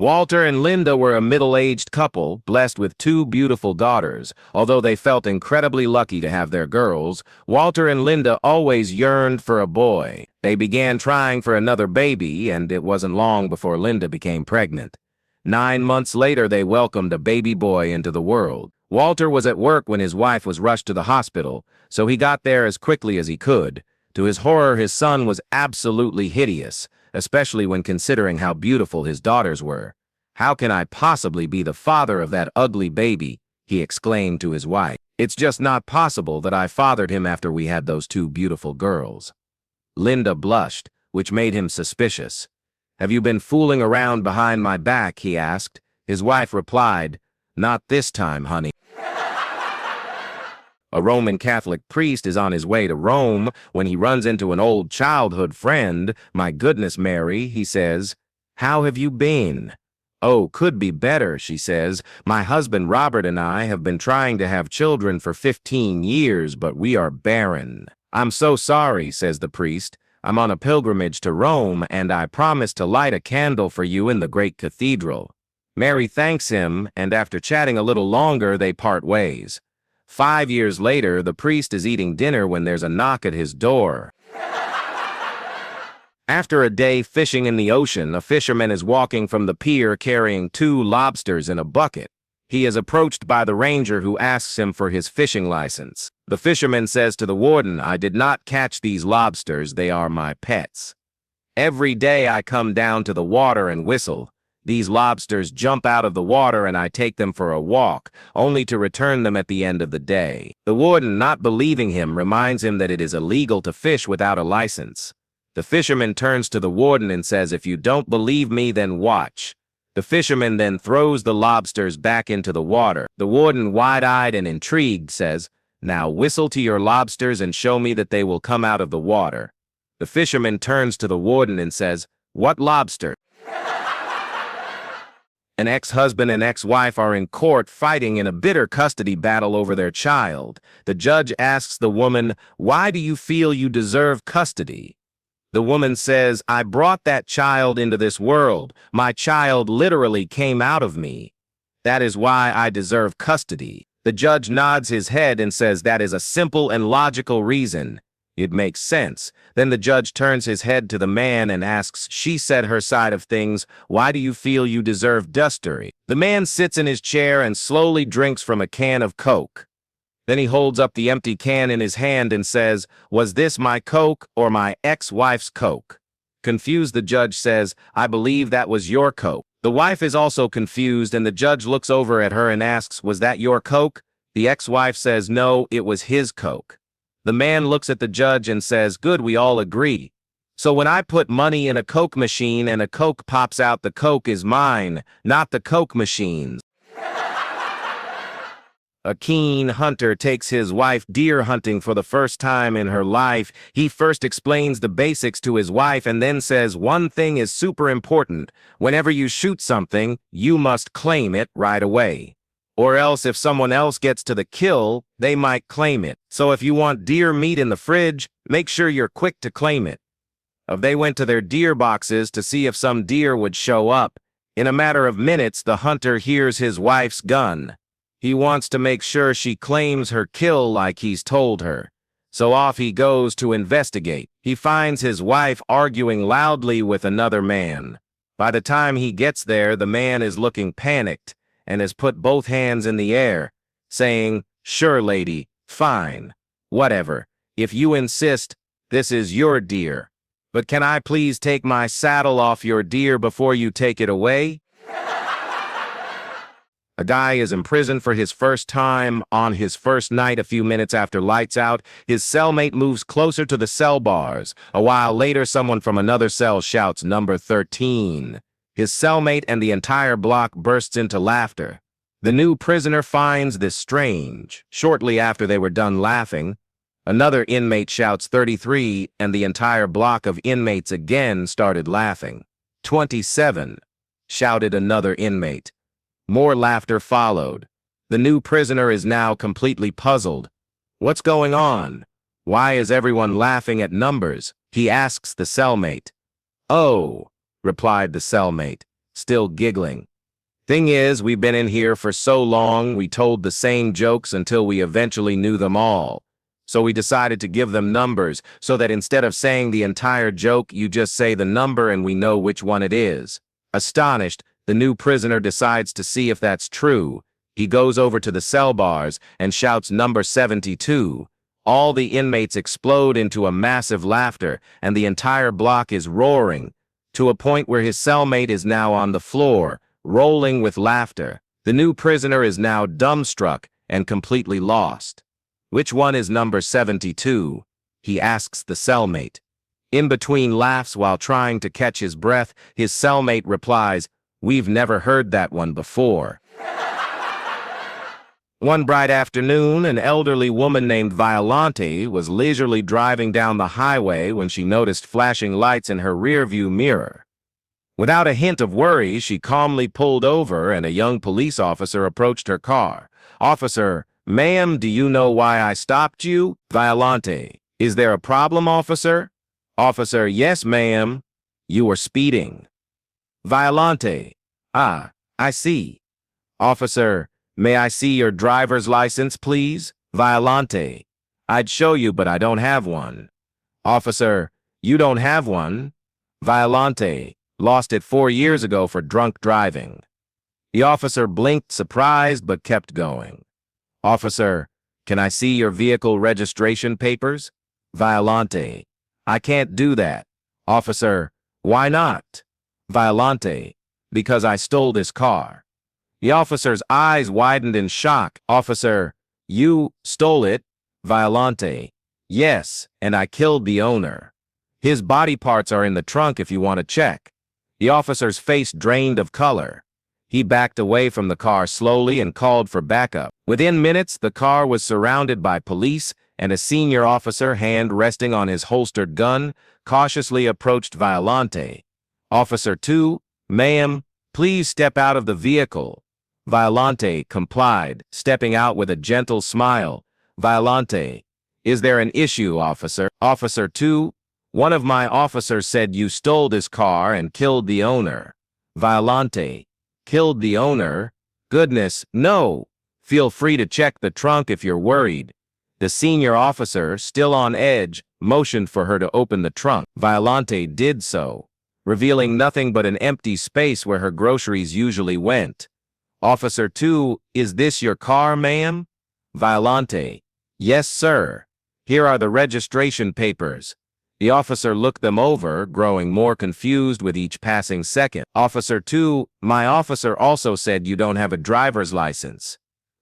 Walter and Linda were a middle-aged couple, blessed with two beautiful daughters. Although they felt incredibly lucky to have their girls, Walter and Linda always yearned for a boy. They began trying for another baby, and it wasn't long before Linda became pregnant. 9 months later, they welcomed a baby boy into the world. Walter was at work when his wife was rushed to the hospital, so he got there as quickly as he could. To his horror, his son was absolutely hideous, especially when considering how beautiful his daughters were. "How can I possibly be the father of that ugly baby?" he exclaimed to his wife. "It's just not possible that I fathered him after we had those two beautiful girls." Linda blushed, which made him suspicious. "Have you been fooling around behind my back?" he asked. His wife replied, "Not this time, honey." A Roman Catholic priest is on his way to Rome when he runs into an old childhood friend. "My goodness, Mary," he says, "how have you been?" "Oh, could be better," she says. "My husband Robert and I have been trying to have children for 15 years, but we are barren." "I'm so sorry," says the priest. "I'm on a pilgrimage to Rome, and I promise to light a candle for you in the great cathedral." Mary thanks him, and after chatting a little longer, they part ways. 5 years later, the priest is eating dinner when there's a knock at his door. After a day fishing in the ocean, a fisherman is walking from the pier carrying 2 lobsters in a bucket. He is approached by the ranger, who asks him for his fishing license. The fisherman says to the warden, "I did not catch these lobsters, they are my pets. Every day I come down to the water and whistle. These lobsters jump out of the water and I take them for a walk, only to return them at the end of the day." The warden, not believing him, reminds him that it is illegal to fish without a license. The fisherman turns to the warden and says, "If you don't believe me, then watch." The fisherman then throws the lobsters back into the water. The warden, wide-eyed and intrigued, says, "Now whistle to your lobsters and show me that they will come out of the water." The fisherman turns to the warden and says, "What lobster?" An ex-husband and ex-wife are in court fighting in a bitter custody battle over their child. The judge asks the woman, "Why do you feel you deserve custody?" The woman says, "I brought that child into this world. My child literally came out of me. That is why I deserve custody." The judge nods his head and says, "That is a simple and logical reason. It makes sense." Then the judge turns his head to the man and asks, "She said her side of things. Why do you feel you deserve custody?" The man sits in his chair and slowly drinks from a can of Coke. Then he holds up the empty can in his hand and says, "Was this my Coke or my ex-wife's Coke?" Confused, the judge says, "I believe that was your Coke." The wife is also confused, and the judge looks over at her and asks, "Was that your Coke?" The ex-wife says, "No, it was his Coke." The man looks at the judge and says, "Good, we all agree. So when I put money in a Coke machine and a Coke pops out, the Coke is mine, not the Coke machine's." A keen hunter takes his wife deer hunting for the first time in her life. He first explains the basics to his wife and then says, "One thing is super important. Whenever you shoot something, you must claim it right away. Or else if someone else gets to the kill, they might claim it. So if you want deer meat in the fridge, make sure you're quick to claim it." They went to their deer boxes to see if some deer would show up. In a matter of minutes, the hunter hears his wife's gun. He wants to make sure she claims her kill like he's told her. So off he goes to investigate. He finds his wife arguing loudly with another man. By the time he gets there, the man is looking panicked and has put both hands in the air, saying, "Sure, lady, fine, whatever. If you insist, this is your deer. But can I please take my saddle off your deer before you take it away?" A guy is imprisoned for his first time. On his first night, a few minutes after lights out, his cellmate moves closer to the cell bars. A while later, someone from another cell shouts, "Number 13." His cellmate and the entire block bursts into laughter. The new prisoner finds this strange. Shortly after they were done laughing, another inmate shouts 33, and the entire block of inmates again started laughing. 27, shouted another inmate. More laughter followed. The new prisoner is now completely puzzled. What's going on? Why is everyone laughing at numbers? He asks the cellmate. "Oh," replied the cellmate, still giggling. Thing is, we've been in here for so long, we told the same jokes until we eventually knew them all. So we decided to give them numbers, so that instead of saying the entire joke, you just say the number and we know which one it is. Astonished, the new prisoner decides to see if that's true. He goes over to the cell bars and shouts number 72. All the inmates explode into a massive laughter, and the entire block is roaring, to a point where his cellmate is now on the floor, rolling with laughter. The new prisoner is now dumbstruck and completely lost. Which one is number 72? He asks the cellmate. In between laughs while trying to catch his breath, his cellmate replies, "We've never heard that one before." One bright afternoon, an elderly woman named Violante was leisurely driving down the highway when she noticed flashing lights in her rearview mirror. Without a hint of worry, she calmly pulled over and a young police officer approached her car. "Officer, ma'am, do you know why I stopped you?" Violante: "Is there a problem, officer?" Officer: "Yes, ma'am. You were speeding." Violante: "Ah, I see." Officer: "May I see your driver's license, please?" Violante: "I'd show you, but I don't have one." Officer: "You don't have one?" Violante: "Lost it 4 years ago for drunk driving." The officer blinked, surprised, but kept going. Officer: "Can I see your vehicle registration papers?" Violante: "I can't do that." Officer: "Why not?" Violante: "Because I stole this car." The officer's eyes widened in shock. Officer: "You stole it?" Violante: "Yes, and I killed the owner. His body parts are in the trunk if you want to check." The officer's face drained of color. He backed away from the car slowly and called for backup. Within minutes, the car was surrounded by police, and a senior officer, hand resting on his holstered gun, cautiously approached Violante. "Officer 2, ma'am, please step out of the vehicle." Violante complied, stepping out with a gentle smile. Violante: "Is there an issue, officer?" Officer 2: "One of my officers said you stole this car and killed the owner." Violante: "Killed the owner? Goodness, no. Feel free to check the trunk if you're worried." The senior officer, still on edge, motioned for her to open the trunk. Violante did so, revealing nothing but an empty space where her groceries usually went. Officer 2: "Is this your car, ma'am?" Violante: "Yes, sir. Here are the registration papers." The officer looked them over, growing more confused with each passing second. Officer 2: "My officer also said you don't have a driver's license."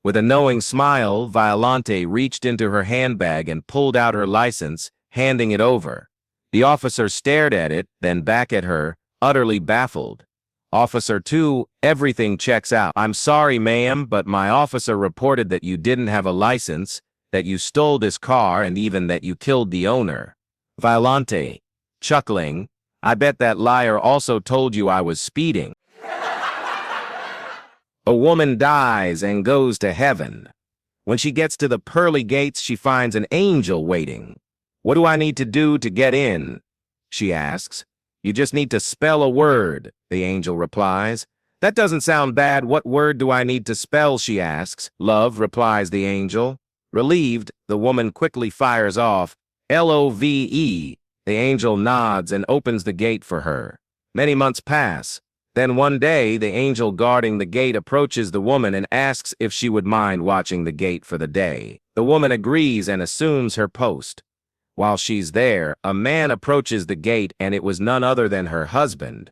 With a knowing smile, Violante reached into her handbag and pulled out her license, handing it over. The officer stared at it, then back at her, utterly baffled. Officer 2: "Everything checks out. I'm sorry, ma'am, but my officer reported that you didn't have a license, that you stole this car, and even that you killed the owner." Violante, chuckling: "I bet that liar also told you I was speeding." A woman dies and goes to heaven. When she gets to the pearly gates, she finds an angel waiting. "What do I need to do to get in?" she asks. "You just need to spell a word," the angel replies. "That doesn't sound bad. What word do I need to spell?" she asks. "Love," replies the angel. Relieved, the woman quickly fires off, "Love." The angel nods and opens the gate for her. Many months pass. Then one day, the angel guarding the gate approaches the woman and asks if she would mind watching the gate for the day. The woman agrees and assumes her post. While she's there, a man approaches the gate, and it was none other than her husband.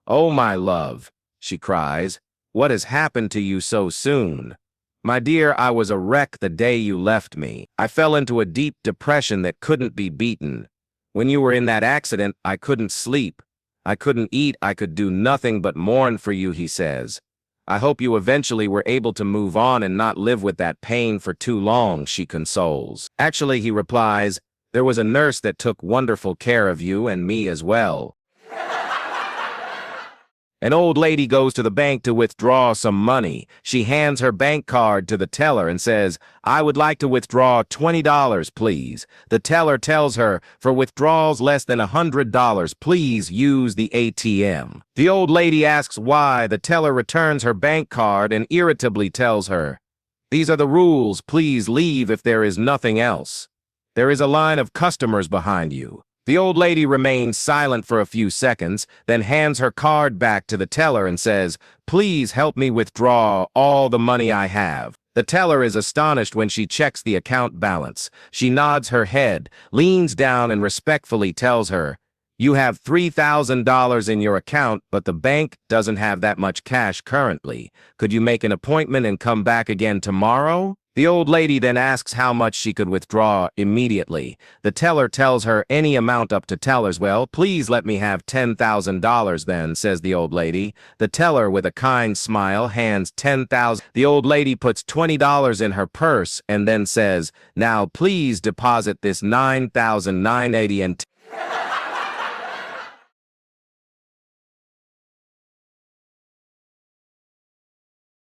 "Oh, my love," she cries, "what has happened to you so soon?" "My dear, I was a wreck the day you left me. I fell into a deep depression that couldn't be beaten. When you were in that accident, I couldn't sleep. I couldn't eat. I could do nothing but mourn for you," he says. "I hope you eventually were able to move on and not live with that pain for too long," she consoles. "Actually," he replies, "there was a nurse that took wonderful care of you and me as well." An old lady goes to the bank to withdraw some money. She hands her bank card to the teller and says, "I would like to withdraw $20, please." The teller tells her, "For withdrawals less than $100, please use the ATM." The old lady asks why. The teller returns her bank card and irritably tells her, "These are the rules. Please leave if there is nothing else. There is a line of customers behind you." The old lady remains silent for a few seconds, then hands her card back to the teller and says, "Please help me withdraw all the money I have." The teller is astonished when she checks the account balance. She nods her head, leans down and respectfully tells her, "You have $3,000 in your account, but the bank doesn't have that much cash currently. Could you make an appointment and come back again tomorrow?" The old lady then asks how much she could withdraw immediately. The teller tells her any amount up to tellers. "Well, please let me have $10,000 then," says the old lady. The teller, with a kind smile, hands $10,000. The old lady puts $20 in her purse and then says, "Now please deposit this $9,980 and